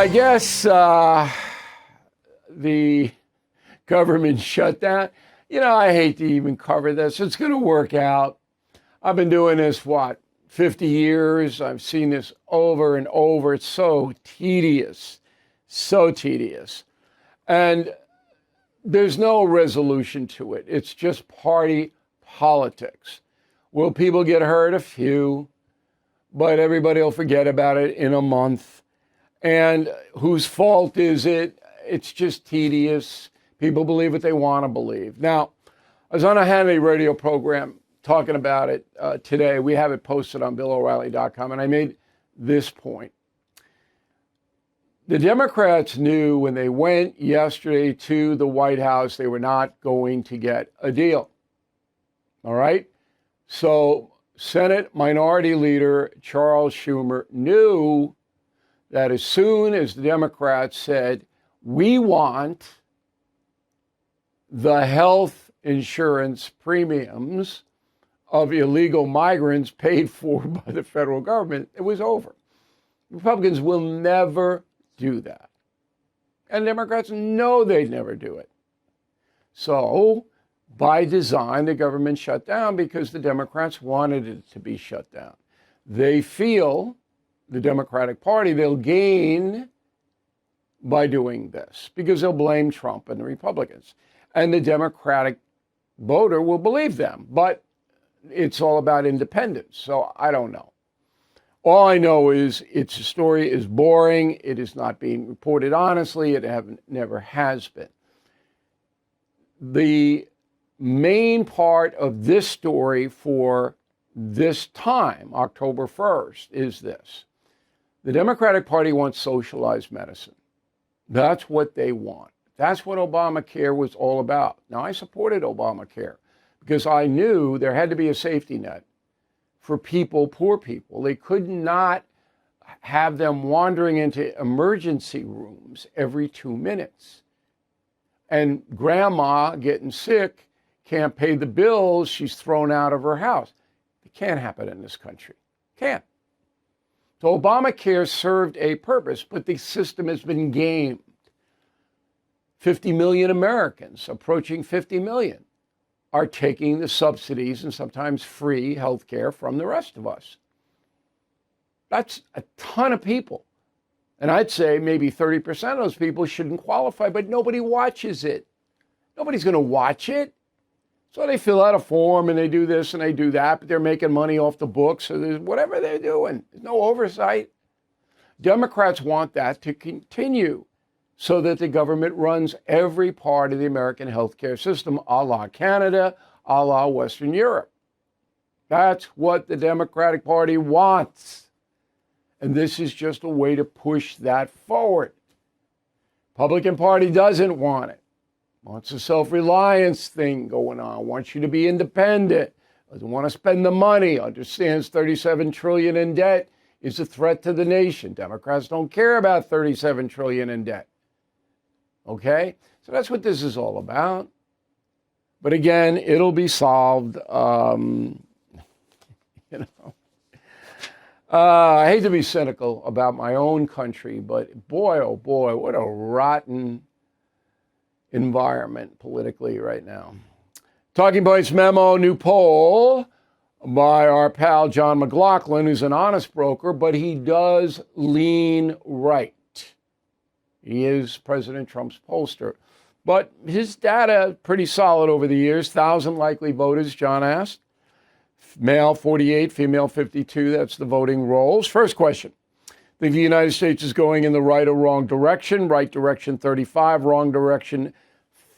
I guess the government shutdown, I hate to even cover this. It's going to work out. I've been doing this, 50 years. I've seen this over and over. It's so tedious. And there's no resolution to it. It's just party politics. Will people get hurt? A few, but everybody will forget about it in a month. And whose fault is it? It's just tedious. People believe what they want to believe. Now, I was on a Hannity radio program talking about it today. We have it posted on BillO'Reilly.com, and I made this point. The Democrats knew when they went yesterday to the White House, they were not going to get a deal. All right? So Senate Minority Leader Charles Schumer knew that as soon as the Democrats said, we want the health insurance premiums of illegal migrants paid for by the federal government, it was over. Republicans will never do that. And Democrats know they'd never do it. So, by design, the government shut down because the Democrats wanted it to be shut down. They feel, the Democratic Party, they'll gain by doing this because they'll blame Trump and the Republicans. And the Democratic voter will believe them. But it's all about independence. So I don't know. All I know is its story is boring. It is not being reported honestly. It never has been. The main part of this story for this time, October 1st, is this. The Democratic Party wants socialized medicine. That's what they want. That's what Obamacare was all about. Now, I supported Obamacare because I knew there had to be a safety net for people, poor people. They could not have them wandering into emergency rooms every 2 minutes. And grandma getting sick can't pay the bills. She's thrown out of her house. It can't happen in this country. Can't. So Obamacare served a purpose, but the system has been gamed. 50 million Americans, approaching 50 million, are taking the subsidies and sometimes free health care from the rest of us. That's a ton of people. And I'd say maybe 30% of those people shouldn't qualify, but nobody watches it. Nobody's going to watch it. So they fill out a form and they do this and they do that, but they're making money off the books. So there's whatever they're doing. There's no oversight. Democrats want that to continue so that the government runs every part of the American healthcare system, a la Canada, a la Western Europe. That's what the Democratic Party wants. And this is just a way to push that forward. Republican Party doesn't want it. Wants a self-reliance thing going on, wants you to be independent, doesn't want to spend the money, understands $37 trillion in debt is a threat to the nation. Democrats don't care about $37 trillion in debt. Okay? So that's what this is all about. But again, it'll be solved. I hate to be cynical about my own country, but boy, oh boy, what a rotten environment politically right now. Talking Points memo, new poll by our pal John McLaughlin, who's an honest broker, but he does lean right. He is President Trump's pollster. But his data, pretty solid over the years. 1,000 likely voters, John asked. Male 48, female 52. That's the voting rolls. First question. Think the United States is going in the right or wrong direction? Right direction 35, wrong direction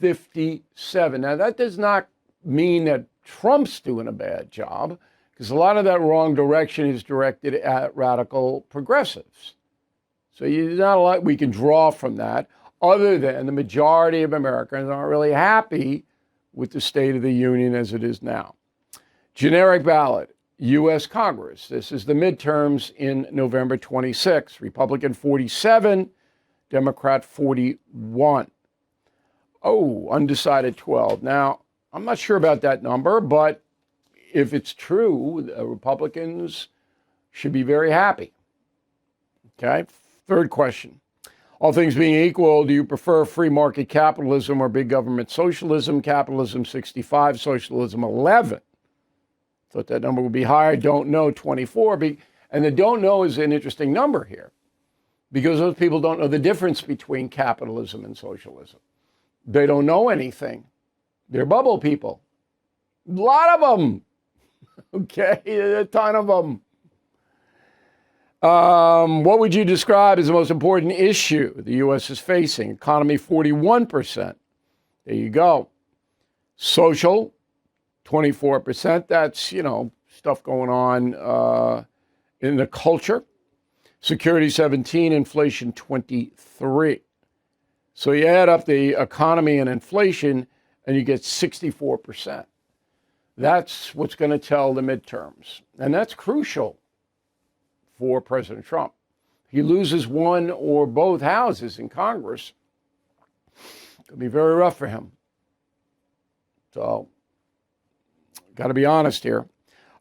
57. Now, that does not mean that Trump's doing a bad job, because a lot of that wrong direction is directed at radical progressives. So there's not a lot we can draw from that, other than the majority of Americans aren't really happy with the State of the Union as it is now. Generic ballot, U.S. Congress. This is the midterms in November 26. Republican 47, Democrat 41. Oh, undecided 12. Now, I'm not sure about that number, but if it's true, the Republicans should be very happy. Okay. Third question. All things being equal, do you prefer free market capitalism or big government socialism? Capitalism 65, socialism 11. Thought that number would be higher. Don't know 24. And the don't know is an interesting number here because those people don't know the difference between capitalism and socialism. They don't know anything. They're bubble people. A lot of them. Okay, a ton of them. What would you describe as the most important issue the U.S. is facing? Economy, 41%. There you go. Social, 24%. That's, stuff going on in the culture. Security, 17. Inflation, 23. So you add up the economy and inflation, and you get 64%. That's what's going to tell the midterms. And that's crucial for President Trump. He loses one or both houses in Congress. It could be very rough for him. So, got to be honest here.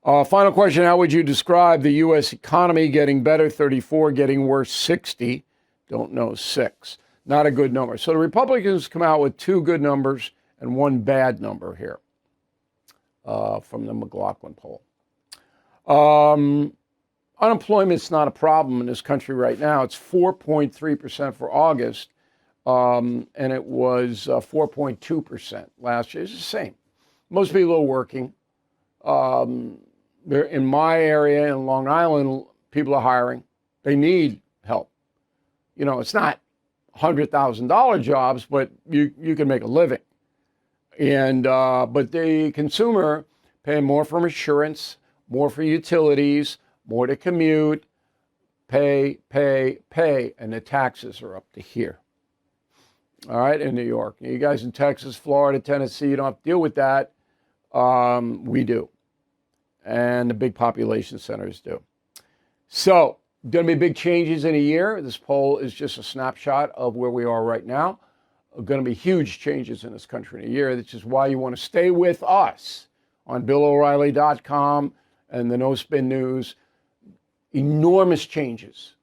Final question, how would you describe the U.S. economy? Getting better, 34, getting worse, 60. Don't know, 6. Not a good number. So the Republicans come out with 2 good numbers and 1 bad number here from the McLaughlin poll. Unemployment's not a problem in this country right now. It's 4.3% for August, and it was 4.2% last year. It's the same. Most people are working. They're in my area in Long Island, people are hiring. They need help. It's not $100,000 jobs, but you can make a living. And but the consumer paying more for insurance, more for utilities, more to commute, pay, and the taxes are up to here. All right, in New York. You guys in Texas, Florida, Tennessee, you don't have to deal with that. We do. And the big population centers do. So, going to be big changes in a year. This poll is just a snapshot of where we are right now. Going to be huge changes in this country in a year, which is why you want to stay with us on BillO'Reilly.com and the No Spin News. Enormous changes.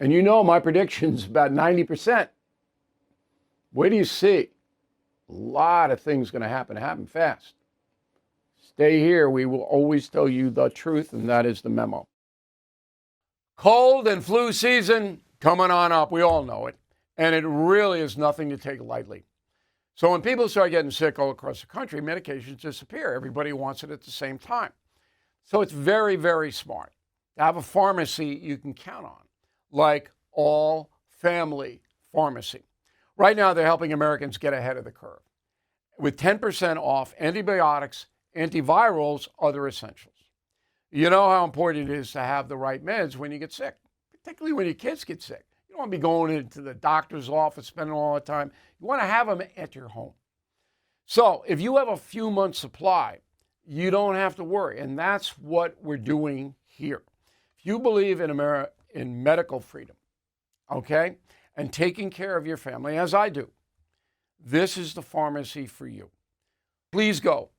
And my prediction's about 90%. Where do you see? A lot of things going to happen fast. Stay here. We will always tell you the truth, and that is the memo. Cold and flu season coming on up. We all know it. And it really is nothing to take lightly. So when people start getting sick all across the country, medications disappear. Everybody wants it at the same time. So it's very, very smart to have a pharmacy you can count on, like All Family Pharmacy. Right now, they're helping Americans get ahead of the curve with 10% off antibiotics, antivirals, other essentials. You know how important it is to have the right meds when you get sick, particularly when your kids get sick. You don't want to be going into the doctor's office, spending all the time. You want to have them at your home. So if you have a few months' supply, you don't have to worry. And that's what we're doing here. If you believe in medical freedom, okay, and taking care of your family, as I do, this is the pharmacy for you. Please go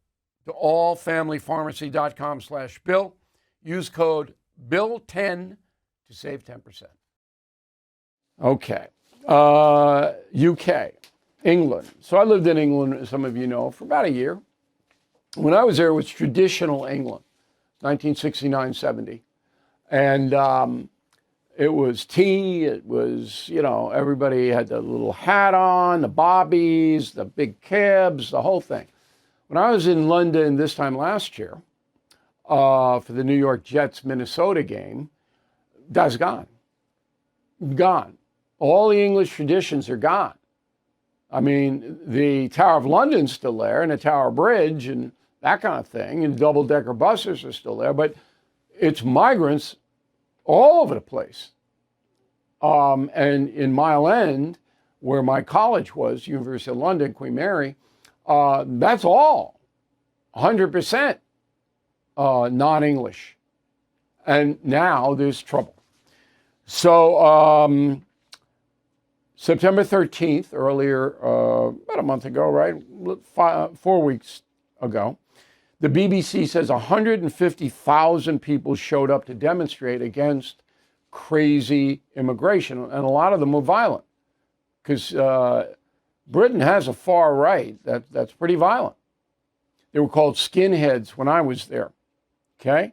to allfamilypharmacy.com/Bill. Use code BILL10 to save 10%. Okay. UK, England. So I lived in England, as some of you know, for about a year. When I was there, it was traditional England, 1969-70. And it was tea. It was, everybody had the little hat on, the bobbies, the big cabs, the whole thing. When I was in London this time last year for the New York Jets Minnesota game, that's gone. Gone. All the English traditions are gone. I mean, the Tower of London's still there, and the Tower Bridge, and that kind of thing, and double-decker buses are still there, but it's migrants all over the place. And in Mile End, where my college was, University of London, Queen Mary, that's all 100% non-English. And now there's trouble. So September 13th, earlier, about a month ago, right? 4 weeks ago, the BBC says 150,000 people showed up to demonstrate against crazy immigration, and a lot of them were violent, because Britain has a far right that's pretty violent. They were called skinheads when I was there, okay?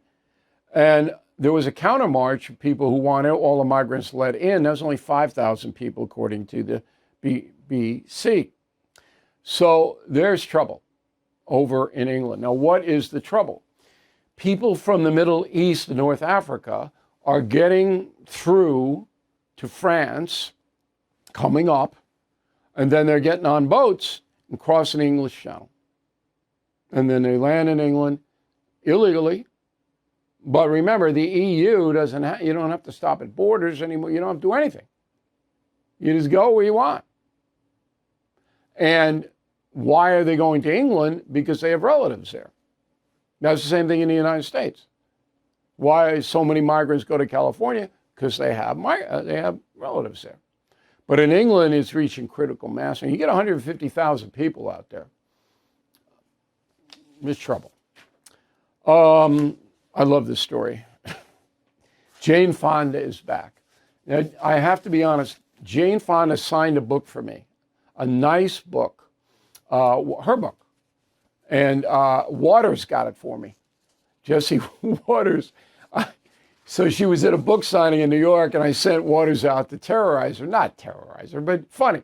And there was a countermarch of people who wanted all the migrants let in. There was only 5,000 people, according to the BBC. So there's trouble over in England. Now, what is the trouble? People from the Middle East and North Africa are getting through to France, coming up, and then they're getting on boats and crossing the English Channel. And then they land in England illegally. But remember, the EU doesn't you don't have to stop at borders anymore. You don't have to do anything. You just go where you want. And why are they going to England? Because they have relatives there. That's the same thing in the United States. Why so many migrants go to California? Because they have relatives there. But in England, it's reaching critical mass. And you get 150,000 people out there. There's trouble. I love this story. Jane Fonda is back. Now, I have to be honest, Jane Fonda signed a book for me, a nice book, her book. And Waters got it for me, Jesse Waters. So she was at a book signing in New York, and I sent Waters out to terrorize her. Not terrorize her, but funny.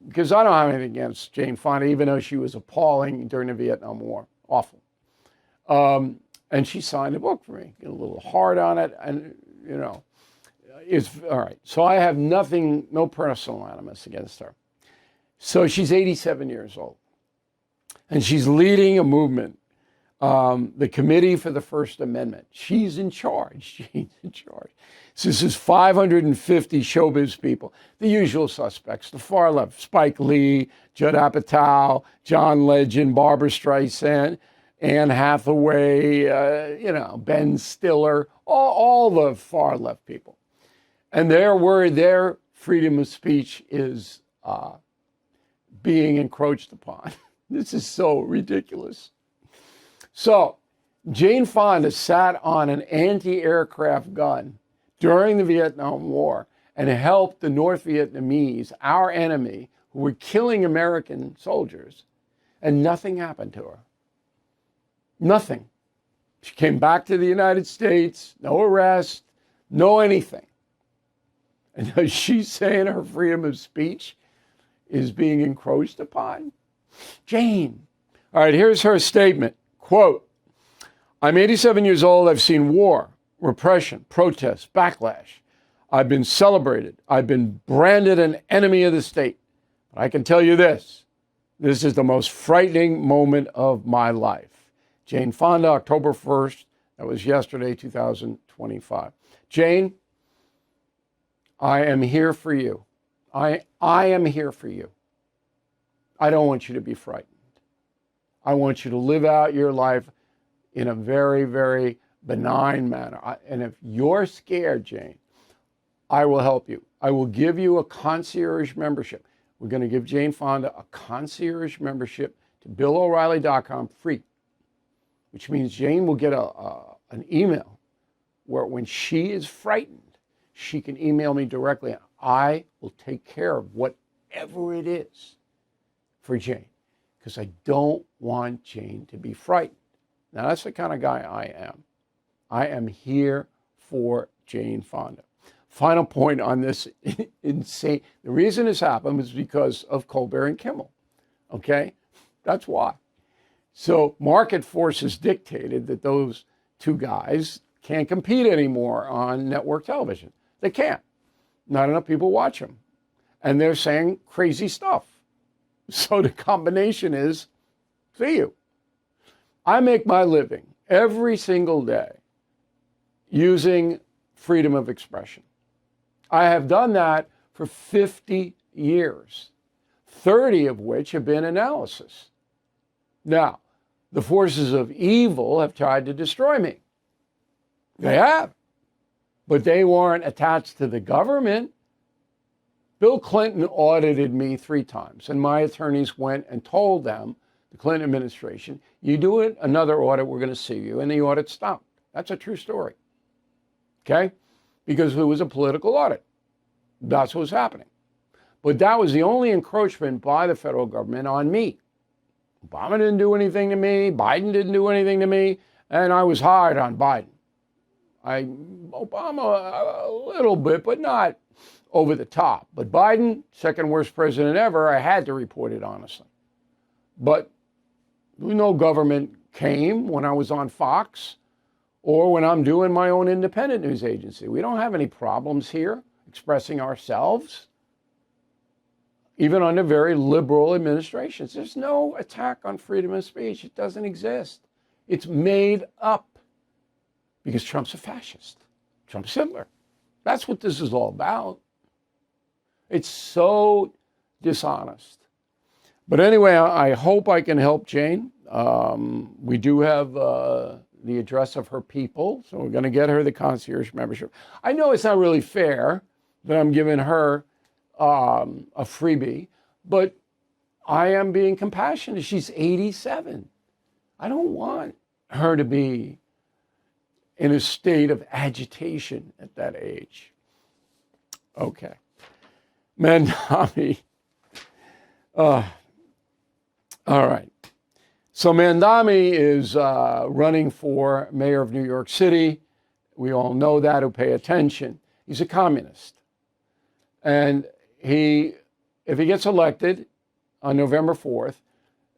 Because I don't have anything against Jane Fonda, even though she was appalling during the Vietnam War. Awful. And she signed a book for me. Get a little hard on it, and, you know, it's all right. So I have nothing, no personal animus against her. So she's 87 years old. And she's leading a movement, the Committee for the First Amendment. She's in charge. She's in charge. So this is 550 showbiz people, the usual suspects, the far left, Spike Lee, Judd Apatow, John Legend, Barbara Streisand, Anne Hathaway, Ben Stiller, all the far left people. And they're worried their freedom of speech is being encroached upon. This is so ridiculous. So Jane Fonda sat on an anti-aircraft gun during the Vietnam War and helped the North Vietnamese, our enemy, who were killing American soldiers, and nothing happened to her. Nothing. She came back to the United States, no arrest, no anything. And she's saying her freedom of speech is being encroached upon. Jane. All right, here's her statement. Quote, I'm 87 years old. I've seen war, repression, protests, backlash. I've been celebrated. I've been branded an enemy of the state. But I can tell you this is the most frightening moment of my life. Jane Fonda, October 1st. That was yesterday, 2025. Jane, I am here for you. I am here for you. I don't want you to be frightened. I want you to live out your life in a very, very benign manner. And if you're scared, Jane, I will help you. I will give you a concierge membership. We're going to give Jane Fonda a concierge membership to BillO'Reilly.com free, which means Jane will get an email where when she is frightened, she can email me directly, and I will take care of whatever it is for Jane, because I don't want Jane to be frightened. Now, that's the kind of guy I am. I am here for Jane Fonda. Final point on this insane. The reason this happened was because of Colbert and Kimmel. Okay? That's why. So market forces dictated that those two guys can't compete anymore on network television. They can't. Not enough people watch them. And they're saying crazy stuff. So the combination is, see you. I make my living every single day using freedom of expression. I have done that for 50 years, 30 of which have been analysis. Now, the forces of evil have tried to destroy me. They have. But they weren't attached to the government. Bill Clinton audited me 3 times, and my attorneys went and told them, the Clinton administration, you do it, another audit, we're going to sue you, and the audit stopped. That's a true story. Okay? because it was a political audit. That's what was happening. But that was the only encroachment by the federal government on me. Obama didn't do anything to me. Biden didn't do anything to me. And I was hard on Biden. Obama a little bit, but not over the top. But Biden, second worst president ever, I had to report it honestly. But no government came when I was on Fox or when I'm doing my own independent news agency. We don't have any problems here expressing ourselves, even under very liberal administrations. There's no attack on freedom of speech. It doesn't exist. It's made up because Trump's a fascist. Trump's Hitler. That's what this is all about. It's so dishonest. But anyway, I hope I can help Jane. We do have the address of her people, so we're going to get her the concierge membership. I know it's not really fair that I'm giving her a freebie, but I am being compassionate. She's 87. I don't want her to be in a state of agitation at that age. Okay. Mandami. All right. So Mandami is running for mayor of New York City. We all know that who pay attention. He's a communist. And if he gets elected on November 4th,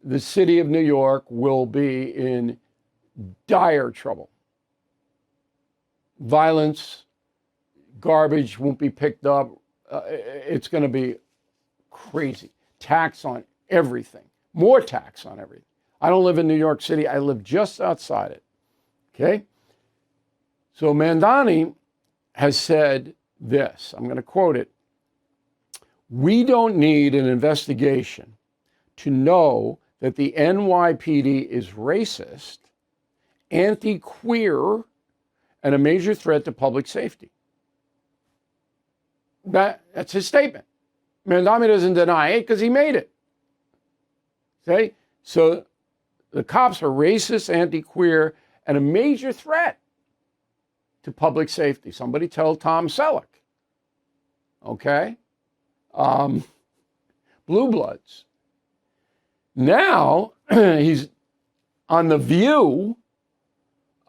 the city of New York will be in dire trouble. Violence, garbage won't be picked up. It's going to be crazy. Tax on everything. More tax on everything. I don't live in New York City. I live just outside it. Okay? So Mandani has said this. I'm going to quote it. We don't need an investigation to know that the NYPD is racist, anti-queer, and a major threat to public safety. That's his statement. Mandami doesn't deny it because he made it. Okay? So the cops are racist, anti-queer, and a major threat to public safety. Somebody tell Tom Selleck. Okay? Blue Bloods. Now, he's on The View.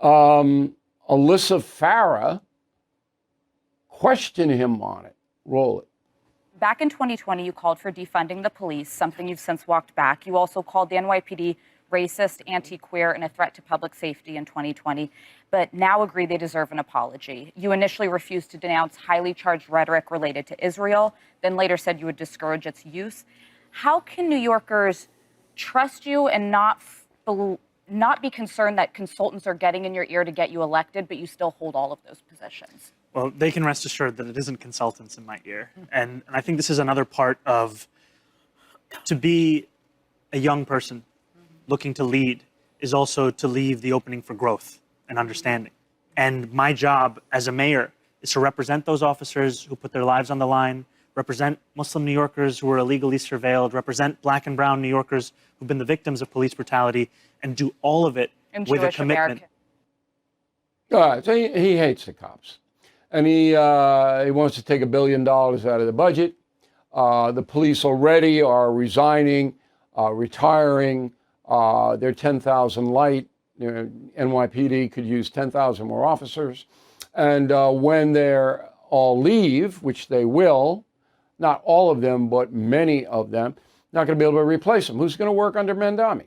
Alyssa Farah questioned him on it. Roll it. Back in 2020, you called for defunding the police, something you've since walked back. You also called the NYPD racist, anti-queer, and a threat to public safety in 2020, but now agree they deserve an apology. You initially refused to denounce highly charged rhetoric related to Israel, then later said you would discourage its use. How can New Yorkers trust you and not be concerned that consultants are getting in your ear to get you elected, but you still hold all of those positions? Well, they can rest assured that it isn't consultants in my ear. And I think this is another part of, to be a young person looking to lead is also to leave the opening for growth and understanding. And my job as a mayor is to represent those officers who put their lives on the line, represent Muslim New Yorkers who are illegally surveilled, represent Black and brown New Yorkers who've been the victims of police brutality, and do all of it with a commitment. So he hates the cops. And he wants to take $1 billion out of the budget. The police already are resigning, retiring. They're 10,000 light. NYPD could use 10,000 more officers. And when they're all leave, which they will, not all of them, but many of them, not going to be able to replace them. Who's going to work under Mandami?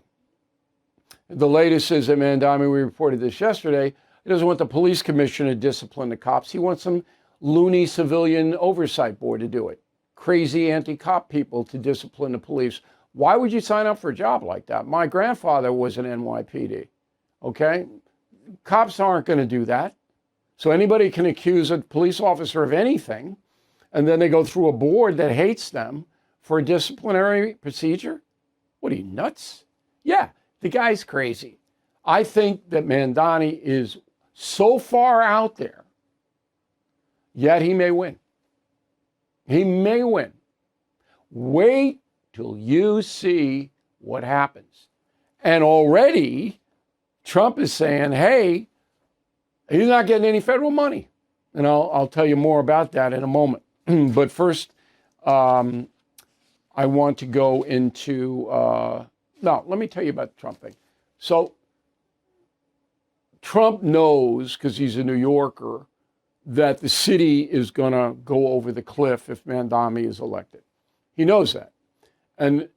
The latest is that Mandami, we reported this yesterday, he doesn't want the police commissioner to discipline the cops. He wants some loony civilian oversight board to do it. Crazy anti-cop people to discipline the police. Why would you sign up for a job like that? My grandfather was an NYPD, okay? Cops aren't going to do that. So anybody can accuse a police officer of anything, and then they go through a board that hates them for a disciplinary procedure? What are you, nuts? Yeah, the guy's crazy. I think that Mandani is so far out there, yet he may win. He may win. Wait till you see what happens. And already Trump is saying, hey, he's not getting any federal money. And I'll tell you more about that in a moment. But first, I want to go into, no, let me tell you about the Trump thing. So Trump knows, because he's a New Yorker, that the city is going to go over the cliff if Mandami is elected. He knows that. And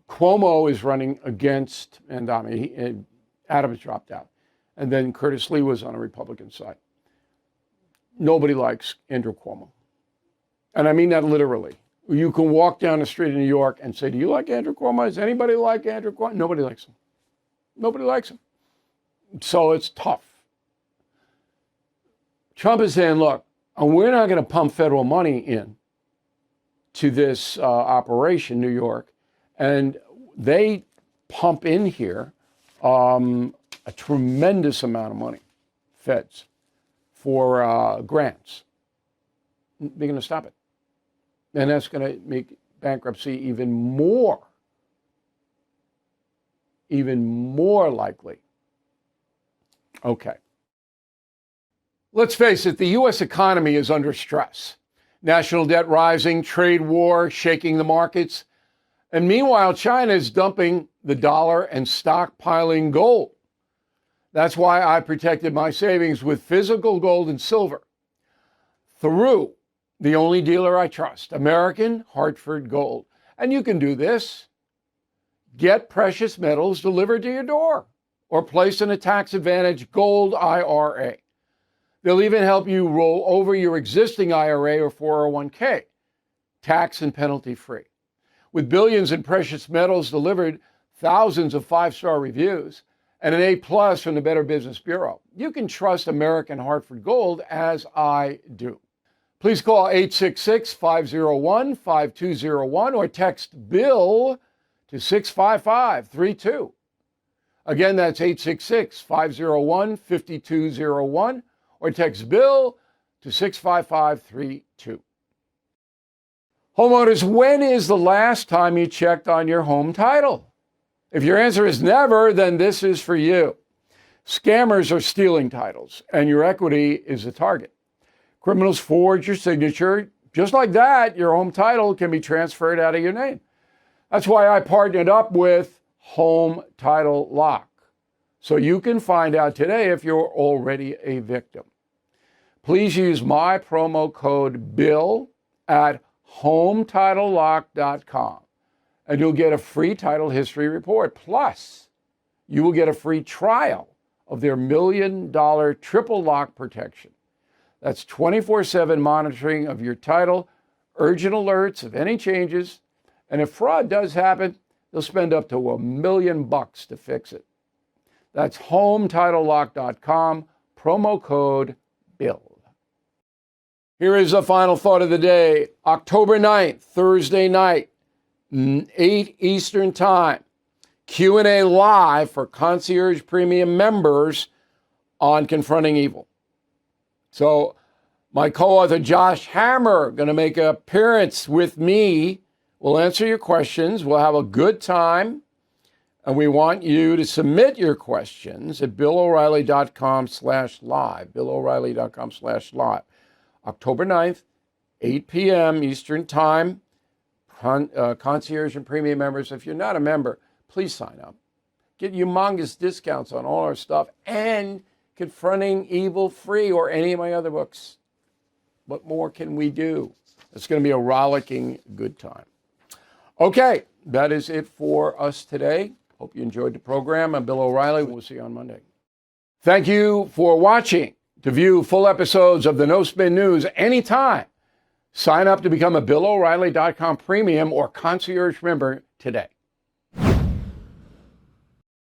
Cuomo is running against Mandami. Adams dropped out. And then Curtis Lee was on the Republican side. Nobody likes Andrew Cuomo. And I mean that literally. You can walk down the street in New York and say, do you like Andrew Cuomo? Does anybody like Andrew Cuomo? Nobody likes him. Nobody likes him. So it's tough. Trump is saying, look, we're not going to pump federal money in to this operation, New York. And they pump in here a tremendous amount of money, feds, for grants. They're going to stop it. And that's going to make bankruptcy even more likely. Okay. Let's face it, the U.S. economy is under stress. National debt rising, trade war shaking the markets. And meanwhile, China is dumping the dollar and stockpiling gold. That's why I protected my savings with physical gold and silver through the only dealer I trust, American Hartford Gold. And you can do this. Get precious metals delivered to your door or placed in a tax-advantaged gold IRA. They'll even help you roll over your existing IRA or 401k, tax and penalty free. With billions in precious metals delivered, thousands of five-star reviews, and an A+ from the Better Business Bureau, you can trust American Hartford Gold as I do. Please call 866-501-5201 or text BILL to 65532. Again, that's 866-501-5201 or text BILL to 65532. Homeowners, when is the last time you checked on your home title? If your answer is never, then this is for you. Scammers are stealing titles, and your equity is a target. Criminals forge your signature. Just like that, your home title can be transferred out of your name. That's why I partnered up with Home Title Lock, so you can find out today if you're already a victim. Please use my promo code BILL at HometitleLock.com, and you'll get a free title history report. Plus, you will get a free trial of their $1 million triple lock protection. That's 24/7 monitoring of your title, urgent alerts of any changes, and if fraud does happen, they'll spend up to $1 million to fix it. That's HometitleLock.com, promo code BILL. Here is a final thought of the day. October 9th, Thursday night, 8 Eastern Time, Q&A live for Concierge Premium members on Confronting Evil. So my co-author Josh Hammer going to make an appearance with me. We'll answer your questions. We'll have a good time. And we want you to submit your questions at BillO'Reilly.com/live, BillO'Reilly.com/live. October 9th, 8 p.m. Eastern Time. Concierge and Premium members, if you're not a member, please sign up. Get humongous discounts on all our stuff and Confronting Evil free or any of my other books. What more can we do? It's going to be a rollicking good time. Okay, that is it for us today. Hope you enjoyed the program. I'm Bill O'Reilly. We'll see you on Monday. Thank you for watching. To view full episodes of the No Spin News anytime, sign up to become a BillO'Reilly.com premium or concierge member today.